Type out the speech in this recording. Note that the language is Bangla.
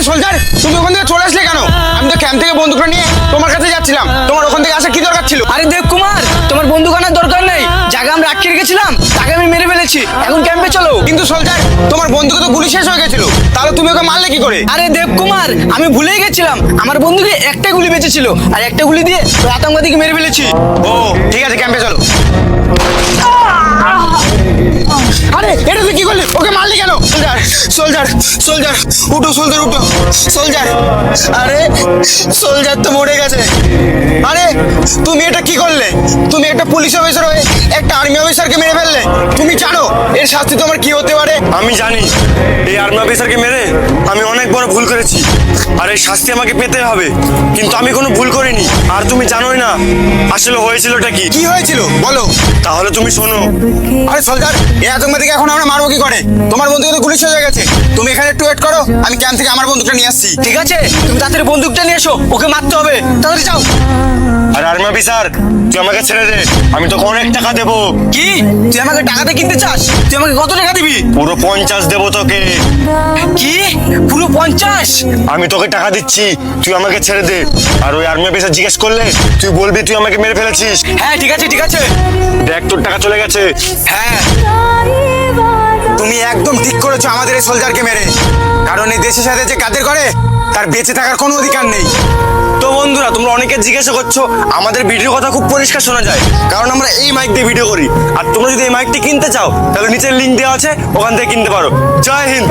সোলজার, তুমি ওখান থেকে চলে আসলে কেন? আমি তো ক্যাম্প থেকে বন্দুকটা নিয়ে তোমার কাছে যাচ্ছিলাম, তোমার ওখান থেকে আসা কি দরকার ছিল? আরে দেব কুমার, তোমার বন্দুক আনার দরকার নেই। যাকে আমরা আটকে রেখেছিলাম তাকে আমি মেরে ফেলেছি। এখন ক্যাম্পে চলো। কিন্তু সোলজার, তোমার বন্দুকে তো গুলি শেষ হয়ে গেছিল, তাহলে তুমি ওকে মারলে কি করে? আরে দেব কুমার, আমি ভুলেই গেছিলাম আমার বন্দুকে একটা গুলি বেঁচেছিল, আর একটা গুলি দিয়ে ওই আতঙ্কবাদীকে মেরে ফেলেছি। ও ঠিক আছে, ক্যাম্পে চলো। আরে এটা তুই কি করলি? ওকে মারলি কেন? সোলজার, সোলজার, সোলজার, উঠো সোলজার, উঠো সোলজার। আরে সোলজার তো মরে গেছে। আরে তুমি এটা কি করলে? তুমি একটা পুলিশ অফিসার হয়ে একটা আর্মি অফিসারকে মেরে ফেললে। তুমি জানো এর শাস্তি তোমার কি হতে পারে? আমি জানি এই আর্মি অফিসারকে মেরে আমি অনেক বড় ভুল করেছি, আর এই শাস্তি আমাকে পেতে হবে। কিন্তু আমি কোনো ভুল করিনি, আর তুমি জানোই না আসলে হয়েছিলটা কি। কি হয়েছিল বলো? তাহলে তুমি শোনো। আরে সোলজার, এই আতঙ্কবাদীকে এখন আমরা মারবো কি করে? তোমার বন্দুকে তো গুলি শেষ হয়ে গেছে। তুমি এখানে একটু ওয়েট করো, আমি ক্যাম্প থেকে আমার বন্দুকটা নিয়ে আসছি। ঠিক আছে, তুমি তাড়াতাড়ি বন্দুকটা নিয়ে এসো, ওকে মারতে হবে। তাড়াতাড়ি যাও। আর আর্মি অফিসার, তুই আমাকে ছেড়ে দে, আমি তোকে অনেক টাকা দেবো। কি, তুই আমাকে টাকাতে কিনতে চাস? তুই আমাকে কত টাকা দিবি? পুরো 50 দেবো তোকে। কি, পুরো 50? আমি তোকে টাকা দিচ্ছি, তুই আমাকে ছেড়ে দে। আর ওই আর্মি অফিসার জিজ্ঞেস করলে তুই বলবি তুই আমাকে মেরে ফেলেছিস। হ্যাঁ ঠিক আছে, ঠিক আছে। দেখ তোর টাকা চলে গেছে। হ্যাঁ, তুমি একদম ঠিক করেছো আমাদের এই সোলজারকে মেরে, কারণ এই দেশের সাথে যে কাদের করে তার বেঁচে থাকার কোনো অধিকার নেই। তো বন্ধুরা, তোমরা অনেকে জিজ্ঞাসা করছো আমাদের ভিডিও কথা খুব পরিষ্কার শোনা যায়, কারণ আমরা এই মাইক দিয়ে ভিডিও করি। আর তোমরা যদি এই মাইকটি কিনতে চাও তাহলে নিচের লিংক দেওয়া আছে, ওখান থেকে কিনতে পারো। জয় হিন্দ।